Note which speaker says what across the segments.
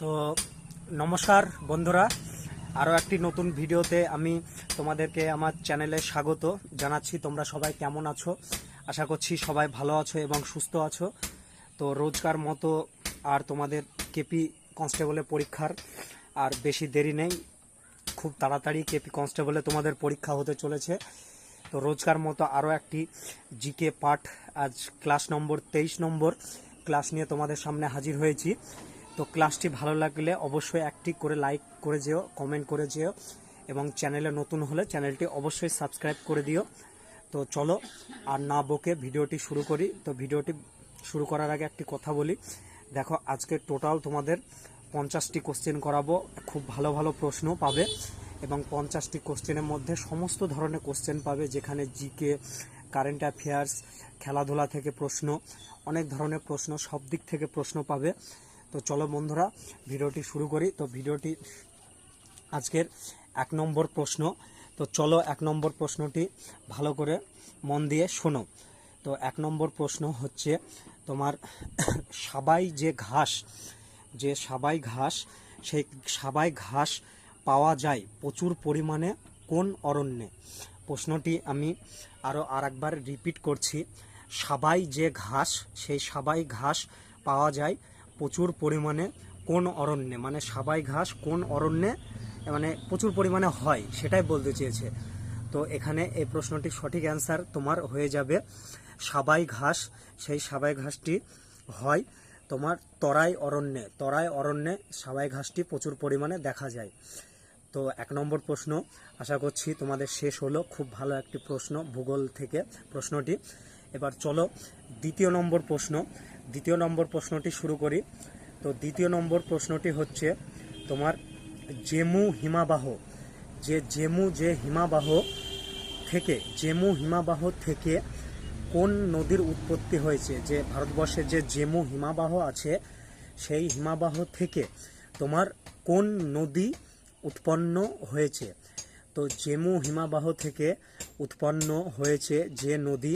Speaker 1: তো নমস্কার বন্ধুরা, আরও একটি নতুন ভিডিওতে আমি তোমাদেরকে আমার চ্যানেলে স্বাগত জানাচ্ছি। তোমরা সবাই কেমন আছো? আশা করছি সবাই ভালো আছো এবং সুস্থ আছো। তো রোজকার মতো আর তোমাদের কেপি কনস্টেবলের পরীক্ষার আর বেশি দেরি নেই, খুব তাড়াতাড়ি কেপি কনস্টেবলে তোমাদের পরীক্ষা হতে চলেছে। তো রোজকার মতো আরও একটি জিকে পার্ট, আজ ক্লাস নম্বর 23 নম্বর ক্লাস নিয়ে তোমাদের সামনে হাজির হয়েছি। তো ক্লাসটি ভালো লাগলে অবশ্যই একটি করে লাইক করে যেও, কমেন্ট করে যেও এবং চ্যানেলে নতুন হলে চ্যানেলটি অবশ্যই সাবস্ক্রাইব করে দিও। তো চলো আর না বকে ভিডিওটি শুরু করি। তো ভিডিওটি শুরু করার আগে একটি কথা বলি, দেখো আজকে টোটাল তোমাদের 50টি কোশ্চেন করাবো। খুব ভালো ভালো প্রশ্ন পাবে এবং 50টি কোশ্চেনের মধ্যে সমস্ত ধরনের কোশ্চেন পাবে, যেখানে জিকে, কারেন্ট অ্যাফেয়ার্স, খেলাধুলা থেকে প্রশ্ন, অনেক ধরনের প্রশ্ন, সব দিক থেকে প্রশ্ন পাবে। তো চলো বন্ধুরা ভিডিওটি শুরু করি। তো ভিডিওটি আজকের 1 নম্বর প্রশ্ন। তো চলো 1 নম্বর প্রশ্নটি ভালো করে মন দিয়ে শোনো। তো 1 নম্বর প্রশ্ন হচ্ছে তোমার সাবাই সাবাই ঘাস, সেই সাবাই ঘাস পাওয়া যায় প্রচুর পরিমাণে কোন অরণ্যে? প্রশ্নটি আমি আরেকবার রিপিট করছি। সাবাই যে ঘাস, সেই সাবাই ঘাস পাওয়া যায় প্রচুর পরিমাণে কোন অরণ্যে? মানে সাবাই ঘাস কোন অরণ্যে মানে প্রচুর পরিমাণে হয়, সেটাই বলতে চেয়েছে। তো এখানে এই প্রশ্নটির সঠিক অ্যান্সার তোমার হয়ে যাবে সাবাই ঘাস। সেই সাবাই ঘাসটি হয় তোমার তরাই অরণ্যে সাবাই ঘাসটি প্রচুর পরিমাণে দেখা যায়। তো 1 নম্বর প্রশ্ন আশা করছি তোমাদের শেষ হলো। খুব ভালো একটি প্রশ্ন, ভূগোল থেকে প্রশ্নটি। এবার চলো দ্বিতীয় নম্বর প্রশ্নটি শুরু করি। তো দ্বিতীয় নম্বর প্রশ্নটি হচ্ছে তোমার জেমু হিমাবাহ থেকে কোন নদীর উৎপত্তি হয়েছে? যে ভারতবর্ষের যে জেমু হিমাবাহ আছে, সেই হিমাবাহ থেকে তোমার কোন নদী উৎপন্ন হয়েছে? তো জেমু হিমাবাহ থেকে উৎপন্ন হয়েছে যে নদী,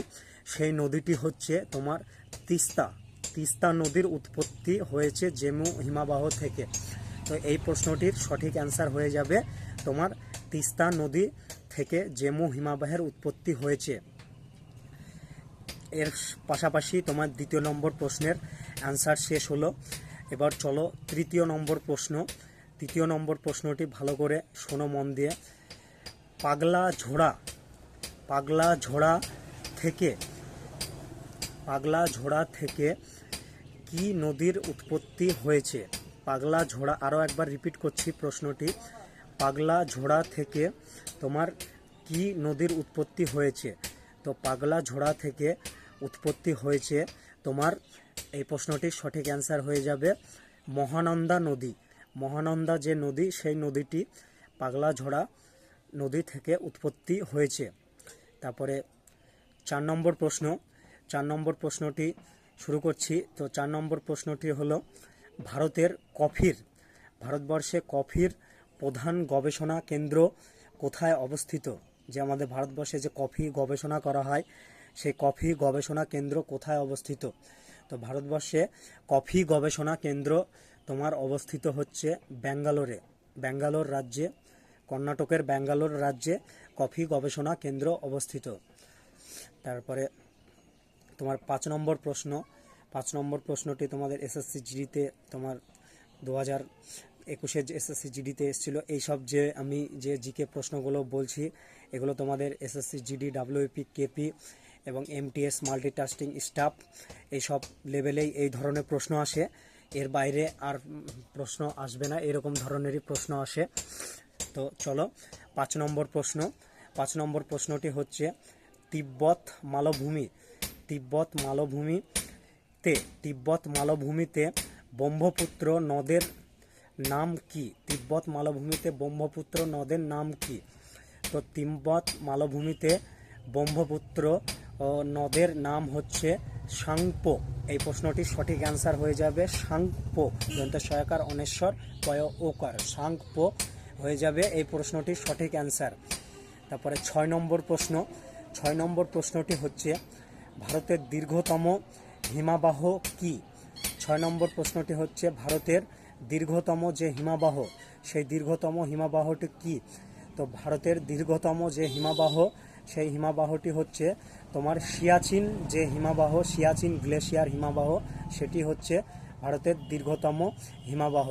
Speaker 1: সেই নদীটি হচ্ছে তোমার তিস্তা নদীর উৎপত্তি হয়েছে জেমু হিমাবাহ থেকে। তো এই প্রশ্নটির সঠিক অ্যান্সার হয়ে যাবে তোমার তিস্তা নদী থেকে জেমু হিমাবাহের উৎপত্তি হয়েছে। এর পাশাপাশি তোমার দ্বিতীয় নম্বর প্রশ্নের অ্যান্সার শেষ হলো। এবার চলো তৃতীয় নম্বর প্রশ্নটি ভালো করে শোনো মন দিয়ে। পাগলা ঝোড়া থেকে কি নদীর উৎপত্তি হয়েছে? আরও একবার রিপিট করছি প্রশ্নটি। পাগলা ঝোড়া থেকে তোমার কি নদীর উৎপত্তি হয়েছে? তো পাগলা ঝোড়া থেকে উৎপত্তি হয়েছে তোমার, এই প্রশ্নটির সঠিক অ্যান্সার হয়ে যাবে মহানন্দা যে নদী, সেই নদীটি পাগলা ঝোড়া নদী থেকে উৎপত্তি হয়েছে। তারপরে 4 নম্বর প্রশ্নটি শুরু করছি। তো 4 নম্বর প্রশ্নটি হলো ভারতবর্ষে কফির প্রধান গবেষণা কেন্দ্র কোথায় অবস্থিত? যে আমাদের ভারতবর্ষে যে কফি গবেষণা করা হয়, সেই কফি গবেষণা কেন্দ্র কোথায় অবস্থিত? তো ভারতবর্ষে কফি গবেষণা কেন্দ্র তোমার অবস্থিত হচ্ছে ব্যাঙ্গালোর রাজ্যে, কর্ণাটকের ব্যাঙ্গালোর রাজ্যে কফি গবেষণা কেন্দ্র অবস্থিত। তারপরে তোমার 5 নম্বর প্রশ্নটি তোমাদের এসএসসি জিডিতে তোমার 2021 এসএসসি জিডিতে এসেছিলো। এইসব যে আমি যে জিকে প্রশ্নগুলো বলছি, এগুলো তোমাদের এসএসসি জিডি, ডাব্লিউপি, কেপি এবং এমটিএস মাল্টিটাস্কিং স্টাফ এইসব লেভেলেই এই ধরনের প্রশ্ন আসে। এর বাইরে আর প্রশ্ন আসবে না, এরকম ধরনেরই প্রশ্ন আসে। তো চলো 5 নম্বর প্রশ্নটি হচ্ছে তিব্বত মালভূমিতে ব্রহ্মপুত্র নদের নাম কি? তো তিব্বত মালভূমিতে ব্রহ্মপুত্র নদের নাম হচ্ছে সাংপো। এই প্রশ্নটির সঠিক অ্যান্সার হয়ে যাবে সাংপো, দন্ত সয়কার অনেশ্বর পয় ওকার, সাংপো হয়ে যাবে এই প্রশ্নটির সঠিক অ্যান্সার। তারপরে 6 নম্বর প্রশ্নটি হচ্ছে ভারতের দীর্ঘতম হিমাবাহ কি? 6 নম্বর প্রশ্নটি হচ্ছে ভারতের দীর্ঘতম যে হিমবাহ, সেই দীর্ঘতম হিমবাহটি কি? তো ভারতের দীর্ঘতম যে হিমবাহ, সেই হিমবাহটি হচ্ছে তোমার সিয়াচিন যে হিমবাহ, সিয়াচিন গ্লেশিয়ার হিমবাহ, সেটি হচ্ছে ভারতের দীর্ঘতম হিমবাহ।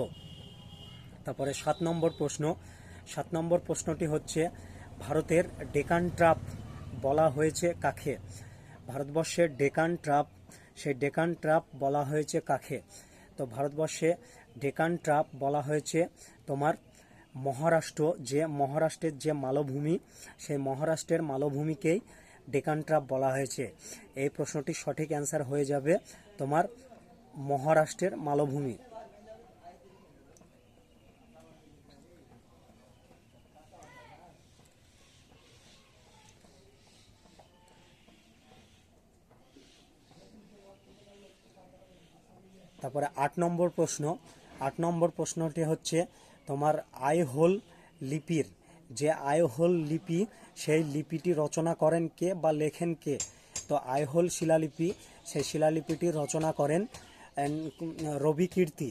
Speaker 1: তারপরে 7 নম্বর প্রশ্নটি হচ্ছে ভারতের ডেকান ট্রাপ বলা হয়েছে কাকে? ভারতবর্ষের ডেকান ট্রাপ, সেই ডেকান ট্রাপ বলা হয়েছে কাকে? তো ভারতবর্ষে ডেকান ট্রাপ বলা হয়েছে তোমার মহারাষ্ট্রের যে মালভূমি, সেই মহারাষ্ট্রের মালভূমিকেই ডেকান ট্রাপ বলা হয়েছে। এই প্রশ্নটির সঠিক অ্যান্সার হয়ে যাবে তোমার মহারাষ্ট্রের মালভূমি। তারপরে 8 নম্বর প্রশ্নটি হচ্ছে তোমার আইহোল লিপির, যে আইহোল লিপি, সেই লিপিটি রচনা করেন কে বা লেখেন কে? তো আইহোল শিলালিপি, সেই শিলালিপিটি রচনা করেন রবিকীর্তি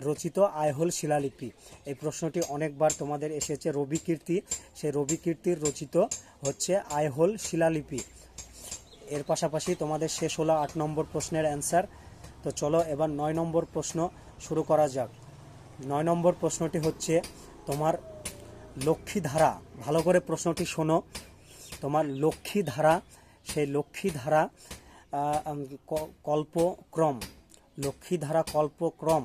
Speaker 1: রচিত আইহোল শিলালিপি। এই প্রশ্নটি অনেকবার তোমাদের এসেছে, রবিকীর্তি, সেই রবিকীর্তির রচিত হচ্ছে আইহোল শিলালিপি। এর পাশাপাশি তোমাদের শেষ হলো 8 নম্বর প্রশ্নের অ্যান্সার। তো চলো এবার 9 নম্বর প্রশ্ন শুরু করা যাক। 9 নম্বর প্রশ্নটি হচ্ছে তোমার লক্ষ্মীধারা, ভালো করে প্রশ্নটি শোনো। তোমার লক্ষ্মীধারা, সেই লক্ষ্মীধারা কল্পক্রম, লক্ষ্মীধারা কল্পক্রম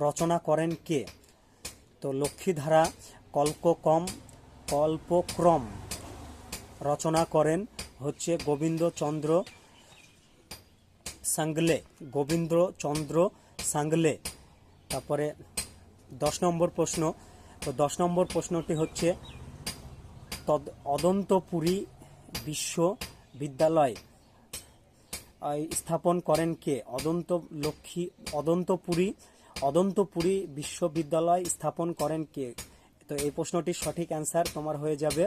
Speaker 1: রচনা করেন কে? তো লক্ষ্মীধারা কল্পক্রম রচনা করেন হচ্ছে গোবিন্দচন্দ্র সাংলে। তারপরে 10 নম্বর প্রশ্ন। তো 10 নম্বর প্রশ্নটি হচ্ছে অদন্তপুরী বিশ্ববিদ্যালয় স্থাপন করেন কে? অদন্তপুরী বিশ্ববিদ্যালয় স্থাপন করেন কে? তো এই প্রশ্নটির সঠিক অ্যান্সার তোমার হয়ে যাবে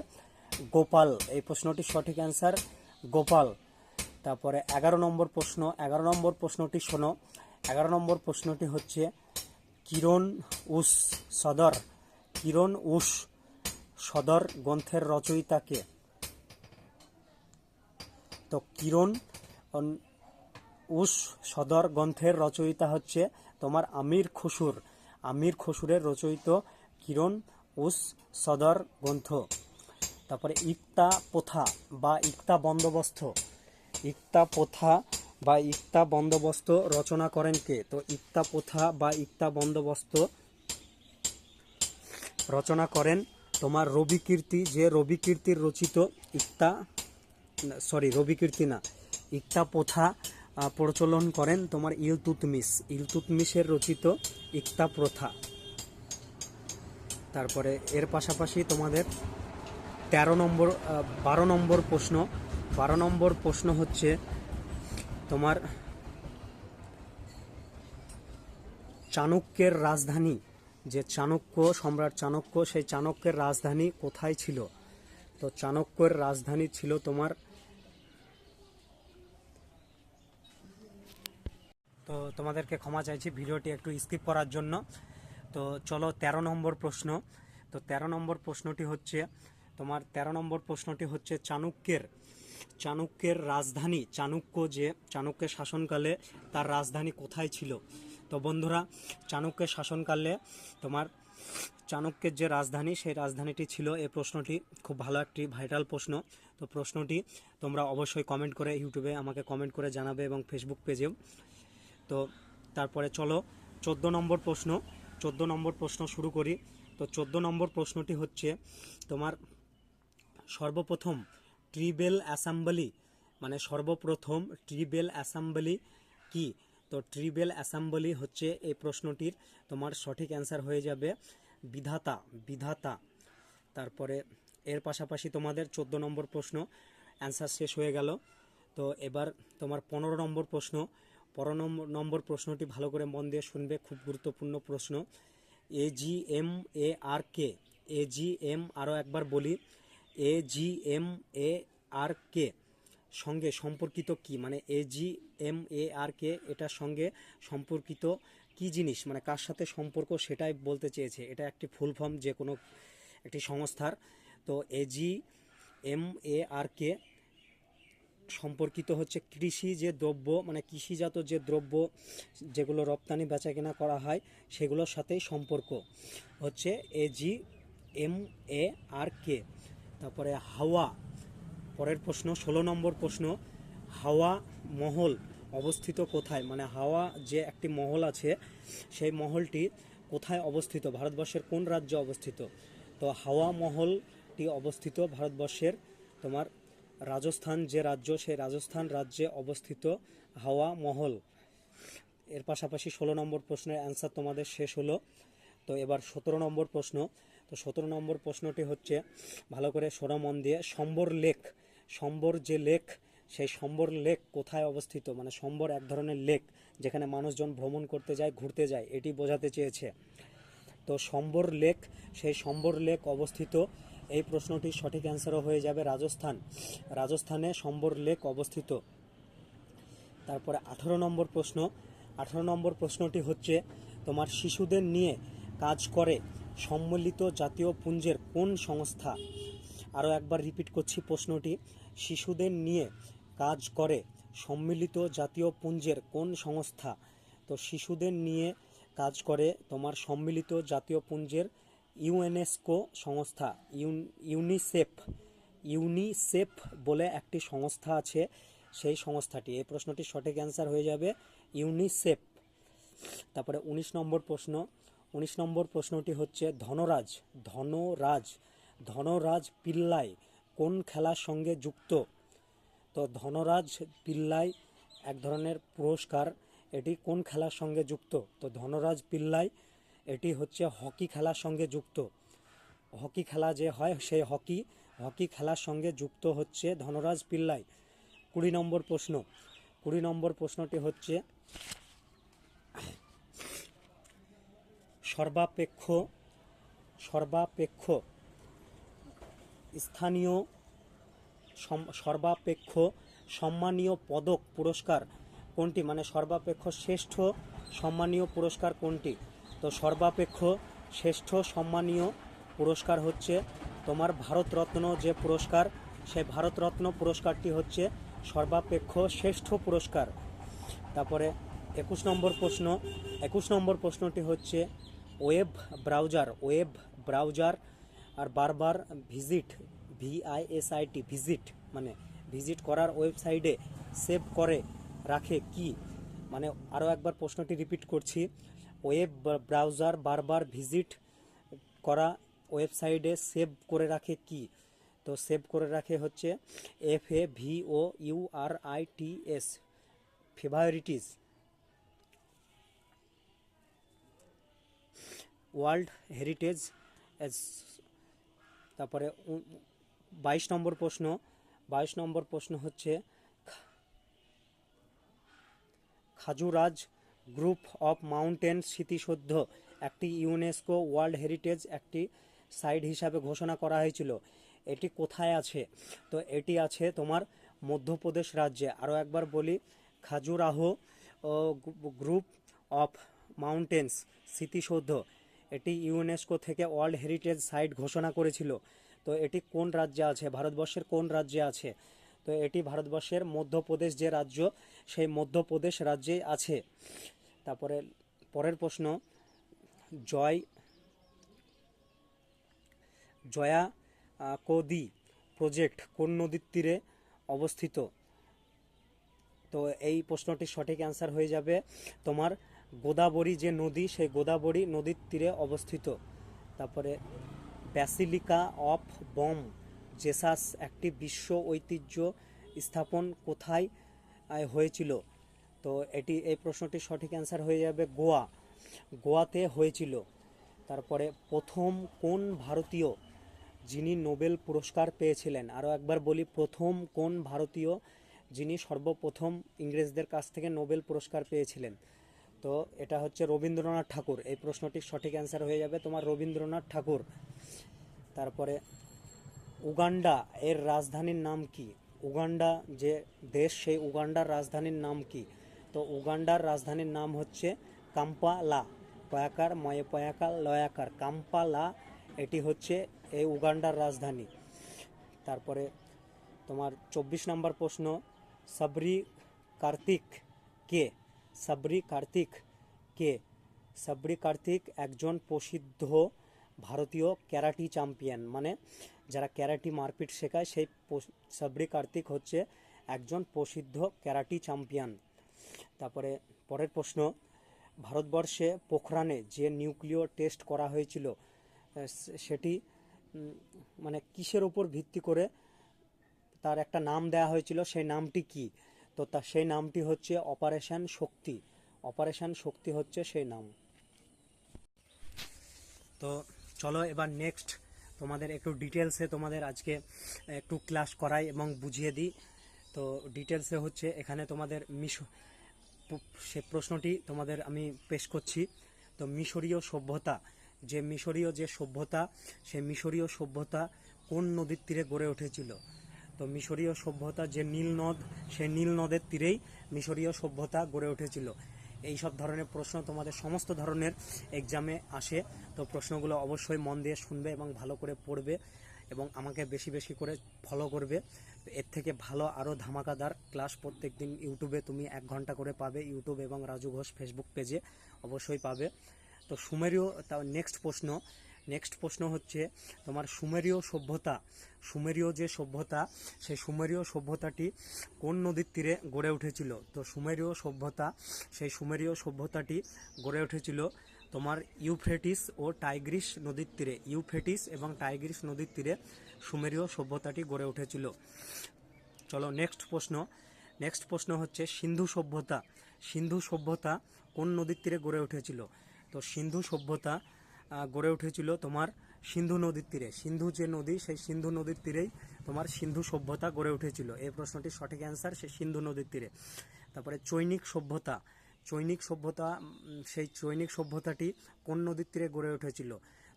Speaker 1: গোপাল। এই প্রশ্নটির সঠিক অ্যান্সার গোপাল। তারপরে 11 নম্বর প্রশ্ন। 11 নম্বর প্রশ্নটি শোনো। 11 নম্বর প্রশ্নটি হচ্ছে কিরণ উস সদর গ্রন্থের রচয়িতা কে? তো কিরণ উস সদর গ্রন্থের রচয়িতা হচ্ছে তোমার আমির খসুরের রচয়িত কিরণ উস সদর গ্রন্থ। তারপরে ইক্তা প্রথা বা ইক্তা বন্দোবস্ত রচনা করেন কে? তো ইক্তা প্রথা বা ইক্তা বন্দোবস্ত রচনা করেন তোমার রবিকীর্তি, যে রবিকীর্তির রচিত ইক্তা প্রথা প্রচলন করেন তোমার ইলতুৎমিশের রচিত ইক্তা প্রথা। তারপরে এর পাশাপাশি তোমাদের 12 নম্বর প্রশ্ন। 12 নম্বর প্রশ্ন হচ্ছে তোমার চাণক্যের রাজধানী, যে সম্রাট চাণক্য, সেই চাণক্যের রাজধানী কোথায় ছিল? তো চাণক্যের রাজধানী ছিল তোমার, তো তোমাদেরকে ক্ষমা চাইছি ভিডিওটি একটু স্কিপ করার জন্য। তো চলো 13 নম্বর প্রশ্ন। তো 13 নম্বর প্রশ্নটি হচ্ছে তোমার 13 নম্বর প্রশ্নটি হচ্ছে চাণক্যের রাজধানী, চাণক্যের শাসনকালে তার রাজধানী কোথায় ছিল? তো বন্ধুরা, চাণক্যের শাসনকালে তোমার চাণক্যের যে রাজধানী, সেই রাজধানীটি ছিল, এই প্রশ্নটি খুব ভালো একটি ভাইটাল প্রশ্ন। তো প্রশ্নটি তোমরা অবশ্যই কমেন্ট করে ইউটিউবে আমাকে কমেন্ট করে জানাবে এবং ফেসবুক পেজেও। তো তারপরে চলো 14 নম্বর প্রশ্ন। 14 নম্বর প্রশ্ন শুরু করি। তো 14 নম্বর প্রশ্নটি হচ্ছে তোমার সর্বপ্রথম ট্রিবেল অ্যাসেম্বলি কি? তো ট্রিবেল অ্যাসেম্বলি হচ্ছে এই প্রশ্নটির তোমার সঠিক অ্যান্সার হয়ে যাবে বিধাতা। তারপরে এর পাশাপাশি তোমাদের 14 নম্বর প্রশ্ন অ্যান্সার শেষ হয়ে গেল। তো এবার তোমার 15 নম্বর প্রশ্ন। 15 নম্বর প্রশ্নটি ভালো করে মন দিয়ে শুনবে, খুব গুরুত্বপূর্ণ প্রশ্ন। AGMARK, আরও একবার বলি, AGMARK সঙ্গে সম্পর্কিত কি? মানে AGMARK এটার সঙ্গে সম্পর্কিত কি জিনিস, মানে কার সাথে সম্পর্ক সেটাই বলতে চেয়েছে। এটা একটি ফুল ফর্ম যে কোনো একটি সংস্থার। তো AGMARK সম্পর্কিত হচ্ছে কৃষি যে দ্রব্য, মানে কৃষিজাত যে দ্রব্য যেগুলো রপ্তানি বেচাকেনা করা হয় সেগুলোর সাথেই সম্পর্ক হচ্ছে AGMARK। তারপরে হাওয়া, পরের প্রশ্ন 16 নম্বর প্রশ্ন, হাওয়া মহল অবস্থিত কোথায়? মানে হাওয়া যে একটি মহল আছে সেই মহলটি কোথায় অবস্থিত, ভারতবর্ষের কোন রাজ্যে অবস্থিত? তো হাওয়া মহলটি অবস্থিত ভারতবর্ষের তোমার রাজস্থান যে রাজ্য, সেই রাজস্থান রাজ্যে অবস্থিত হাওয়া মহল। এর পাশাপাশি 16 নম্বর প্রশ্নের অ্যান্সার তোমাদের শেষ হলো। তো এবার 17 নম্বর প্রশ্ন। তো 17 নম্বর প্রশ্নটি হচ্ছে, ভালো করে শোনো মন দিয়ে, সম্বর লেক, সম্বর যে লেক সেই সম্বর লেক কোথায় অবস্থিত? মানে সম্বর এক ধরনের লেক যেখানে মানুষজন ভ্রমণ করতে যায়, ঘুরতে যায়, এটি বোঝাতে চেয়েছে। তো সম্বর লেক, সেই সম্বর লেক অবস্থিত, এই প্রশ্নটির সঠিক অ্যান্সারও হয়ে যাবে রাজস্থান। রাজস্থানে সম্বর লেক অবস্থিত। তারপরে 18 নম্বর প্রশ্ন। 18 নম্বর প্রশ্নটি হচ্ছে তোমার শিশুদের নিয়ে কাজ করে সম্মিলিত জাতীয় পুঞ্জের কোন সংস্থা? আরও একবার রিপিট করছি প্রশ্নটি, শিশুদের নিয়ে কাজ করে সম্মিলিত জাতীয় পুঞ্জের কোন সংস্থা? তো শিশুদের নিয়ে কাজ করে তোমার সম্মিলিত জাতীয় পুঞ্জের ইউনেস্কো সংস্থা, ইউনিসেফ, ইউনিসেফ বলে একটি সংস্থা আছে, সেই সংস্থাটি। এই প্রশ্নটির সঠিক অ্যান্সার হয়ে যাবে ইউনিসেফ। তারপরে 19 নম্বর প্রশ্ন। 19 নম্বর প্রশ্নটি হচ্ছে ধনরাজ, ধনরাজ, ধনরাজ পিল্লাই কোন খেলার সঙ্গে যুক্ত? তো ধনরাজ পিল্লাই এক ধরনের পুরস্কার, এটি কোন খেলার সঙ্গে যুক্ত? তো ধনরাজ পিল্লাই এটি হচ্ছে হকি খেলার সঙ্গে যুক্ত। হকি খেলা যে হয় সেই হকি খেলার সঙ্গে যুক্ত হচ্ছে ধনরাজ পিল্লাই। 20 নম্বর প্রশ্ন। 20 নম্বর প্রশ্নটি হচ্ছে সর্বাপেক্ষ স্থানীয় সর্বাপেক্ষ সম্মানীয় পদক পুরস্কার কোনটি? মানে সর্বাপেক্ষ শ্রেষ্ঠ সম্মানীয় পুরস্কার কোনটি? তো সর্বাপেক্ষ শ্রেষ্ঠ সম্মানীয় পুরস্কার হচ্ছে তোমার ভারতরত্ন যে পুরস্কার, সেই ভারতরত্ন পুরস্কারটি হচ্ছে সর্বাপেক্ষ শ্রেষ্ঠ পুরস্কার। তারপরে 21 নম্বর প্রশ্ন। 21 নম্বর প্রশ্নটি হচ্ছে ওয়েব ব্রাউজার আর বারবার ভিজিট, VISIT ভিজিট, মানে ভিজিট করার ওয়েবসাইটে সেভ করে রাখে কি? মানে আরও একবার প্রশ্নটি রিপিট করছি, ওয়েব ব্রাউজার বারবার ভিজিট করা ওয়েবসাইটে সেভ করে রাখে কি? তো সেভ করে রাখে হচ্ছে FAVOURITS, ফেভারিটিস। World heritage. তারপরে 22 নম্বর প্রশ্ন। 22 নম্বর প্রশ্ন হচ্ছে খাজুরাজ গ্রুপ অফ মাউন্টেন স্মৃতিসৌধ একটি ইউনেস্কো ওয়ার্ল্ড হেরিটেজ একটি সাইট হিসাবে ঘোষণা করা হয়েছিল, এটি কোথায় আছে? তো এটি আছে তোমার মধ্যপ্রদেশ রাজ্যে। আরও একবার বলি, খাজুরাহো গ্রুপ অফ মাউন্টেন্স স্মৃতিসৌধ এটি ইউনেস্কো থেকে ওয়ার্ল্ড হেরিটেজ সাইট ঘোষণা করেছিল। তো এটি কোন রাজ্যে আছে, ভারতবর্ষের কোন রাজ্যে আছে? তো এটি ভারতবর্ষের মধ্যপ্রদেশ যে রাজ্য, সেই মধ্যপ্রদেশ রাজ্যেই আছে। তারপরে পরের প্রশ্ন, জয়া কোদি প্রজেক্ট কোন নদীর তীরে অবস্থিত? তো এই প্রশ্নটির সঠিক অ্যান্সার হয়ে যাবে তোমার গোদাবরী যে নদী, সেই গোদাবরী নদীর তীরে অবস্থিত। তারপরে ব্যাসিলিকা অফ বম জেসাস একটি বিশ্ব ঐতিহ্য স্থাপন কোথায় হয়েছিল? তো এই প্রশ্নটির সঠিক অ্যান্সার হয়ে যাবে গোয়াতে হয়েছিল। তারপরে প্রথম কোন ভারতীয় যিনি নোবেল পুরস্কার পেয়েছিলেন? আরও একবার বলি, প্রথম কোন ভারতীয় যিনি সর্বপ্রথম ইংরেজদের কাছ থেকে নোবেল পুরস্কার পেয়েছিলেন? তো এটা হচ্ছে রবীন্দ্রনাথ ঠাকুর। এই প্রশ্নটির সঠিক অ্যান্সার হয়ে যাবে তোমার রবীন্দ্রনাথ ঠাকুর। তারপরে উগান্ডা এর রাজধানীর নাম কি? উগান্ডা যে দেশ, সেই উগান্ডার রাজধানীর নাম কি? তো উগান্ডার রাজধানীর নাম হচ্ছে কাম্পালা, পয়াকার ময়ে পয়াকার লয়াকার, কাম্পালা এটি হচ্ছে এই উগান্ডার রাজধানী। তারপরে তোমার 24 নম্বর প্রশ্ন, সাবরি কার্তিক কে? সাবরি কার্তিক কে? সাবরি কার্তিক একজন প্রসিদ্ধ ভারতীয় ক্যারাটি চ্যাম্পিয়ন, মানে যারা ক্যারাটি মারপিট শেখায় সেই সাবরি কার্তিক হচ্ছে একজন প্রসিদ্ধ ক্যারাটি চ্যাম্পিয়ন। তারপরে পরের প্রশ্ন, ভারতবর্ষে পোখরানে যে নিউক্লিয় টেস্ট করা হয়েছিল সেটি মানে কিসের উপর ভিত্তি করে তার একটা নাম দেওয়া হয়েছিল, সেই নামটি কি? তো সেই নামটি হচ্ছে অপারেশন শক্তি। অপারেশন শক্তি হচ্ছে সেই নাম। তো চলো এবার নেক্সট তোমাদের একটু ডিটেলসে তোমাদের আজকে একটু ক্লাস করাই এবং বুঝিয়ে দিই। তো ডিটেলসে হচ্ছে এখানে তোমাদের সে প্রশ্নটি তোমাদের আমি পেশ করছি। তো মিশরীয় সভ্যতা, মিশরীয় সভ্যতা, সেই মিশরীয় সভ্যতা কোন নদীর তীরে গড়ে উঠেছিল? তো মিশরীয় সভ্যতা যে নীল নদ, সেই নীল নদের তীরেই মিশরীয় সভ্যতা গড়ে উঠেছিল। এই সব ধরনের প্রশ্ন তোমাদের সমস্ত ধরনের এক্সামে আসে। তো প্রশ্নগুলো অবশ্যই মন দিয়ে শুনবে এবং ভালো করে পড়বে এবং আমাকে বেশি বেশি করে ফলো করবে। এর থেকে ভালো আরও ধামাকাদার ক্লাস প্রত্যেক দিন ইউটিউবে তুমি 1 ঘন্টা করে পাবে, ইউটিউব এবং রাজু ঘোষ ফেসবুক পেজে অবশ্যই পাবে। তো সুমেরীয়, নেক্সট প্রশ্ন হচ্ছে তোমার সুমেরীয় সভ্যতা, সুমেরীয় যে সভ্যতা, সেই সুমেরীয় সভ্যতাটি কোন নদীর তীরে গড়ে উঠেছিল? তো সুমেরীয় সভ্যতা, সেই সুমেরীয় সভ্যতাটি গড়ে উঠেছিল তোমার ইউফ্রেটিস ও টাইগ্রিস নদীর তীরে। ইউফ্রেটিস এবং টাইগ্রিস নদীর তীরে সুমেরীয় সভ্যতাটি গড়ে উঠেছিল। চলো নেক্সট প্রশ্ন হচ্ছে সিন্ধু সভ্যতা। সিন্ধু সভ্যতা কোন নদীর তীরে গড়ে উঠেছিল? তো সিন্ধু সভ্যতা গড়ে উঠেছিল তোমার সিন্ধু নদীর তীরে। সিন্ধু যে নদী, সেই সিন্ধু নদীর তীরেই তোমার সিন্ধু সভ্যতা গড়ে উঠেছিল। এই প্রশ্নটির সঠিক অ্যান্সার সে সিন্ধু নদীর তীরে। তারপরে চৈনিক সভ্যতা, চৈনিক সভ্যতা, সেই চৈনিক সভ্যতাটি কোন নদীর তীরে গড়ে উঠেছিল?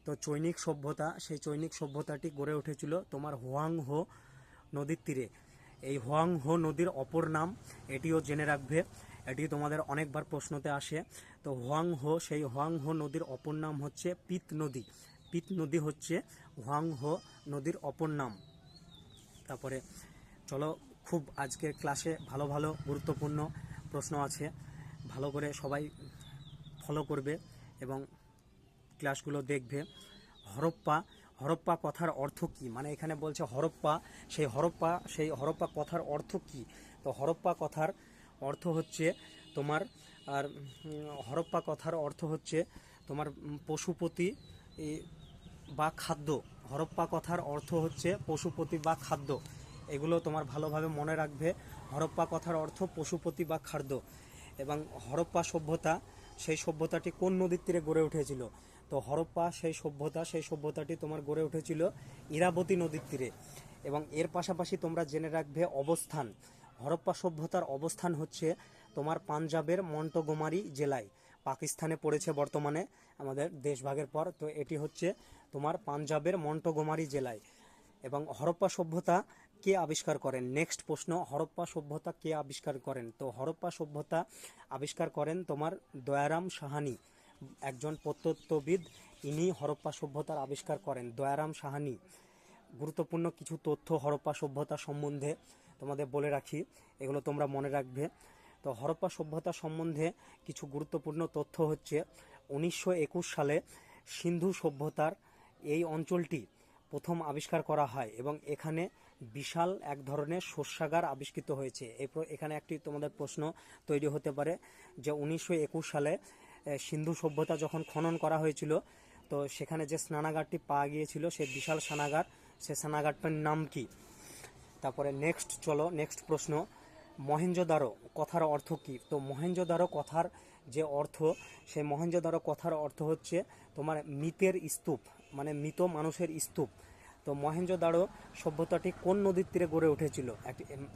Speaker 1: তো চৈনিক সভ্যতা, সেই চৈনিক সভ্যতাটি গড়ে উঠেছিল তোমার হোয়াংহো নদীর তীরে। এই হোয়াংহো নদীর অপর নাম, এটিও জেনে রাখবে, এটি তোমাদের অনেকবার প্রশ্নতে আসে। তো সেই হোয়াংহো নদীর অপর নাম হচ্ছে পিত নদী। পিত নদী হচ্ছে হোয়াংহো নদীর অপর নাম। তারপরে চলো, খুব আজকের ক্লাসে ভালো ভালো গুরুত্বপূর্ণ প্রশ্ন আছে, ভালো করে সবাই ফলো করবে এবং ক্লাসগুলো দেখবে। হরপ্পা কথার অর্থ কি? মানে এখানে বলছে হরপ্পা, সেই হরপ্পা কথার অর্থ কি? তো হরপ্পা কথার অর্থ হচ্ছে তোমার হরপ্পা কথার অর্থ হচ্ছে তোমার পশুপতি বা খাদ্য। হরপ্পা কথার অর্থ হচ্ছে পশুপতি বা খাদ্য। এগুলো তোমার ভালোভাবে মনে রাখবে। হরপ্পা কথার অর্থ পশুপতি বা খাদ্য। এবং হরপ্পা সভ্যতা, সেই সভ্যতাটি কোন নদীর তীরে গড়ে উঠেছিল? তো হরপ্পা সেই সভ্যতাটি তোমার গড়ে উঠেছিল ইরাবতী নদীর তীরে। এবং এর পাশাপাশি তোমরা জেনে রাখবে অবস্থান। হরপ্পা সভ্যতার অবস্থান হচ্ছে তোমার পাঞ্জাবের মন্টগোমারি জেলায়। পাকিস্তানে পড়েছে বর্তমানে আমাদের দেশভাগের পর। তো এটি হচ্ছে তোমার পাঞ্জাবের মন্টগোমারি জেলায়। এবং হরপ্পা সভ্যতা কে আবিষ্কার করেন? নেক্সট প্রশ্ন, হরপ্পা সভ্যতা কে আবিষ্কার করেন? তো হরপ্পা সভ্যতা আবিষ্কার করেন তোমার দয়ারাম সাহানি, একজন প্রত্নতত্ত্ববিদ। ইনি হরপ্পা সভ্যতার আবিষ্কার করেন, দয়ারাম সাহানি। গুরুত্বপূর্ণ কিছু তথ্য হরপ্পা সভ্যতা সম্বন্ধে তোমাদের বলে রাখি, এগুলো তোমরা মনে রাখবে। তো হরপ্পা সভ্যতা সম্বন্ধে কিছু গুরুত্বপূর্ণ তথ্য হচ্ছে 1921 সালে সিন্ধু সভ্যতার এই অঞ্চলটি প্রথম আবিষ্কার করা হয় এবং এখানে বিশাল এক ধরনের শস্যাগার আবিষ্কৃত হয়েছে। এখানে একটি তোমাদের প্রশ্ন তৈরি হতে পারে যে 1921 সালে সিন্ধু সভ্যতা যখন খনন করা হয়েছিল, তো সেখানে যে স্নানাগারটি পাওয়া গিয়েছিল, সে বিশাল স্নানাগার, সে স্নানাগারটার নাম কি? তারপরে নেক্সট প্রশ্ন, মহেঞ্জোদারো কথার অর্থ কি? তো মহেঞ্জোদারো কথার যে অর্থ, সেই মহেঞ্জোদারো কথার অর্থ হচ্ছে তোমার মৃতের স্তূপ, মানে মৃত মানুষের স্তূপ। তো মহেঞ্জোদারো সভ্যতাটি কোন নদীর তীরে গড়ে উঠেছিল?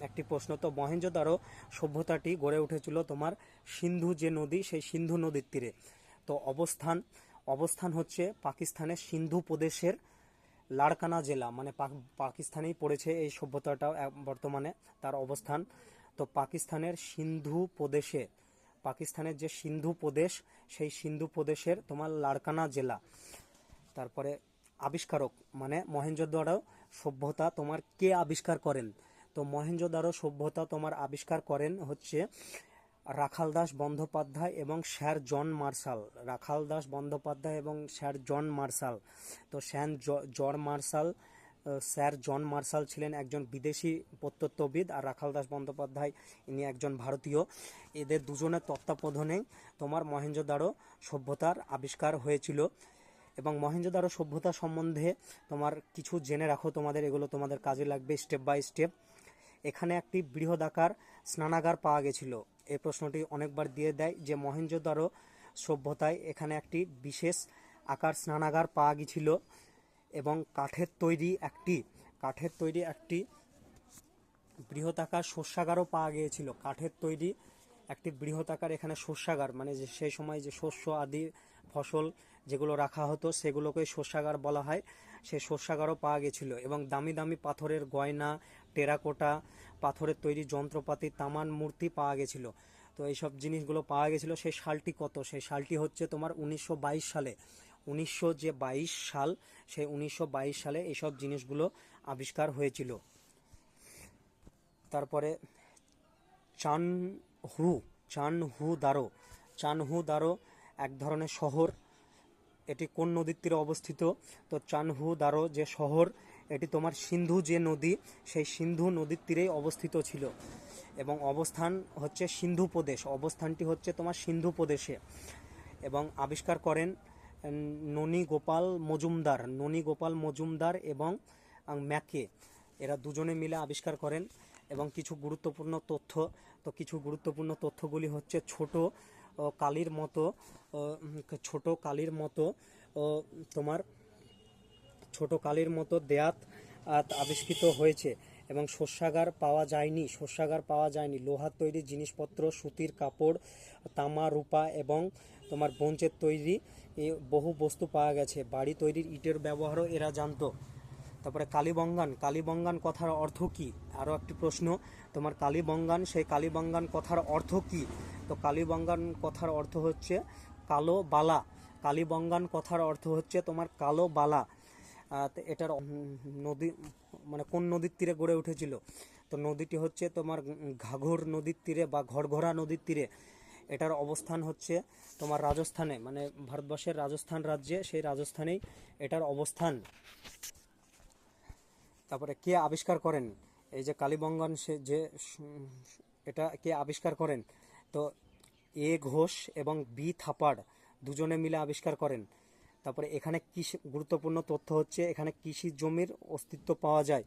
Speaker 1: একটি প্রশ্ন। তো মহেঞ্জোদারো সভ্যতাটি গড়ে উঠেছিল তোমার সিন্ধু যে নদী, সেই সিন্ধু নদীর তীরে। তো অবস্থান হচ্ছে পাকিস্তানের সিন্ধু প্রদেশের লাড়কানা জেলা, মানে পাকিস্তানেই পড়েছে এই সভ্যতাটাও বর্তমানে তার অবস্থান। তো পাকিস্তানের যে সিন্ধু প্রদেশ, সেই সিন্ধু প্রদেশের তোমার লারকানা জেলা। তারপরে আবিষ্কারক মানে মহেঞ্জোদারো সভ্যতা তোমার কে আবিষ্কার করেন? তো মহেঞ্জোদারো সভ্যতা তোমার আবিষ্কার করেন হচ্ছে রাখালদাস বন্দ্যোপাধ্যায় এবং sir John Marshall. Rakhaldas Bandyopadhyay এবং স্যার জন মার্শাল। তো স্যার জন মার্শাল ছিলেন একজন বিদেশি প্রত্নতত্ত্ববিদ, আর রাখালদাস বন্দ্যোপাধ্যায় ইনি একজন ভারতীয়। এদের দুজনের তত্ত্বাবধানে তোমার মহেঞ্জোদারো সভ্যতার আবিষ্কার হয়েছিল। এবং মহেঞ্জোদারো সভ্যতা সম্বন্ধে তোমার কিছু জেনে রাখো, তোমাদের এগুলো তোমাদের কাজে লাগবে স্টেপ বাই স্টেপ। এখানে একটি বৃহদাকার স্নানাগার পাওয়া গেছিল। এই প্রশ্নটি অনেকবার দিয়ে দেয় যে মহেঞ্জোদারো সভ্যতায় এখানে একটি বিশেষ আকার স্নানাগার পাওয়া গেছিল এবং কাঠের তৈরি একটি বৃহদাকার শস্যাগারও পাওয়া গিয়েছিল। কাঠের তৈরি একটি বৃহদাকার এখানে শস্যাগার, মানে যে সেই সময় যে শস্য আদি ফসল যেগুলো রাখা হতো সেগুলোকে শস্যাগার বলা হয়, সেই শস্যাগারও পাওয়া গেছিল। এবং দামি দামি পাথরের গয়না, টেরাকোটা পাথরের তৈরি যন্ত্রপাতি, তামান মূর্তি পাওয়া গেছিল। তো এইসব জিনিসগুলো পাওয়া গেছিল। সেই সালটি কত? সেই সালটি হচ্ছে তোমার 1922 সালে। 1922 সাল, সেই 1922 সালে এইসব জিনিসগুলো আবিষ্কার হয়েছিল। তারপরে চানহু দারো এক ধরনের শহর। এটি কোন নদীর তীরে অবস্থিত? তো চানহু দারো যে শহর, এটি তোমার সিন্ধু যে নদী, সেই সিন্ধু নদীর তীরেই অবস্থিত ছিল এবং অবস্থান হচ্ছে সিন্ধু প্রদেশ। অবস্থানটি হচ্ছে তোমার সিন্ধু প্রদেশে। এবং আবিষ্কার করেন ননী গোপাল মজুমদার এবং ম্যাকে, এরা দুজনে মিলে আবিষ্কার করেন। এবং কিছু গুরুত্বপূর্ণ তথ্যগুলি হচ্ছে ছোট কালির মতো দেয়াত আবিষ্কৃত হয়েছে। এবং শস্যাগার পাওয়া যায়নি। লোহার তৈরি জিনিসপত্র, সুতির কাপড়, তামা, রূপা এবং তোমার ব্রোঞ্জের তৈরি বহু বস্তু পাওয়া গেছে। বাড়ি তৈরির ইটের ব্যবহারও এরা জানতো। তারপরে কালীবঙ্গান কথার অর্থ কি? আরও একটি প্রশ্ন, তোমার সেই কালীবঙ্গান কথার অর্থ কি? তো কালীবঙ্গান কথার অর্থ হচ্ছে কালো বালা। কালীবঙ্গান কথার অর্থ হচ্ছে তোমার কালো বালা। এটার নদী মানে কোন নদীর তীরে গড়ে উঠেছিল? তো নদীটি হচ্ছে তোমার ঘাঘর নদীর তীরে বা ঘরঘরা নদীর তীরে। এটার অবস্থান হচ্ছে তোমার রাজস্থানে, মানে ভারতবর্ষের রাজস্থান রাজ্যে, সেই রাজস্থানেই এটার অবস্থান। তারপরে কে আবিষ্কার করেন এই যে কালীবঙ্গান, এটা কে আবিষ্কার করেন? তো ঘোষ এবং থাপাড় দুজনে মিলে আবিষ্কার করেন। তারপরে এখানে গুরুত্বপূর্ণ তথ্য হচ্ছে এখানে কৃষি জমির অস্তিত্ব পাওয়া যায়।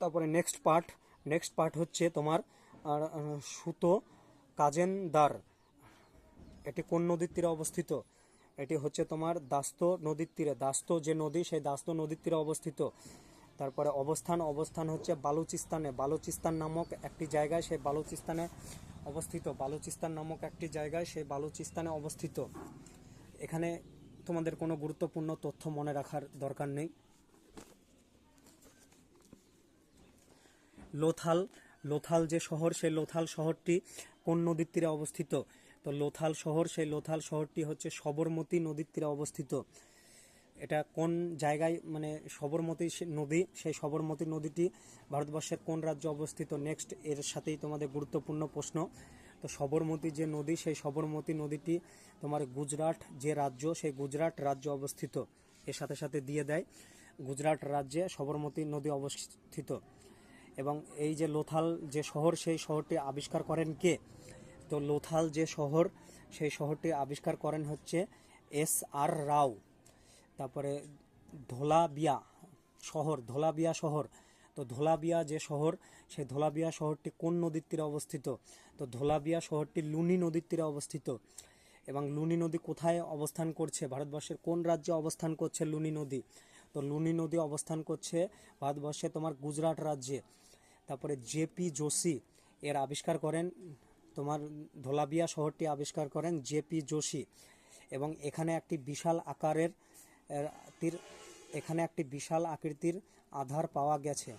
Speaker 1: তারপরে নেক্সট পার্ট হচ্ছে তোমার সুতো কাজেনদার, এটি কোন নদীর তীরে অবস্থিত? এটি হচ্ছে তোমার দাস্ত নদীর তীরে। দাস্ত যে নদী, সেই দাস্ত নদীর তীরে অবস্থিত। তারপরে অবস্থান হচ্ছে বালুচিস্তান নামক একটি জায়গায়, সেই বালুচিস্তানে অবস্থিত। এখানে তোমাদের কোনো গুরুত্বপূর্ণ তথ্য মনে রাখার দরকার নেই। লোথাল যে শহর, সেই লোথাল শহরটি কোন নদীর তীরে অবস্থিত? তো লোথাল শহরটি হচ্ছে সবরমতী নদীর তীরে অবস্থিত। এটা কোন জায়গায়, মানে সবরমতী নদী, সেই সবরমতী নদীটি ভারতবর্ষের কোন রাজ্যে অবস্থিত? নেক্সট এর সাথেই তোমাদের গুরুত্বপূর্ণ প্রশ্ন। তো সবরমতী যে নদী, সেই সবরমতী নদীটি তোমার গুজরাট যে রাজ্য, সেই গুজরাট রাজ্যে অবস্থিত। এর সাথে সাথে দিয়ে দেয় গুজরাট রাজ্যে সবরমতী নদী অবস্থিত। এবং এই যে লোথাল যে শহর, সেই শহরটি আবিষ্কার করেন কে? তো লোথাল যে শহর, সেই শহরটি আবিষ্কার করেন হচ্ছে SR রাও। তারপরে ধোলাবিয়া শহর, তো ধোলাবিয়া যে শহর, সেই ধোলাবিয়া শহরটি কোন নদীর তীরে অবস্থিত? তো ধোলাবিয়া শহরটি লুনি নদীর তীরে অবস্থিত। এবং লুনি নদী কোথায় অবস্থান করছে? ভারতবর্ষের কোন রাজ্যে অবস্থান করছে লুনি নদী? তো লুনি নদী অবস্থান করছে ভারতবর্ষে তোমার গুজরাট রাজ্যে। তারপরে JP যোশী এর আবিষ্কার করেন, তোমার ধোলাবিয়া শহরটি আবিষ্কার করেন JP যোশী। এবং এখানে একটি বিশাল আকৃতির আধার পাওয়া গেছে।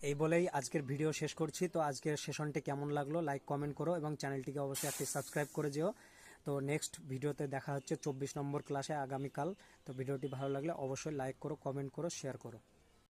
Speaker 1: এই বলেই আজকের ভিডিও শেষ করছি। তো আজকের সেশনটি কেমন লাগলো লাইক কমেন্ট করো এবং চ্যানেলটিকে অবশ্যই একটি সাবস্ক্রাইব করে যেও। তো নেক্সট ভিডিওতে দেখা হচ্ছে 24 নম্বর ক্লাসে আগামীকাল। তো ভিডিওটি ভালো লাগলে অবশ্যই লাইক করো, কমেন্ট করো, শেয়ার করো।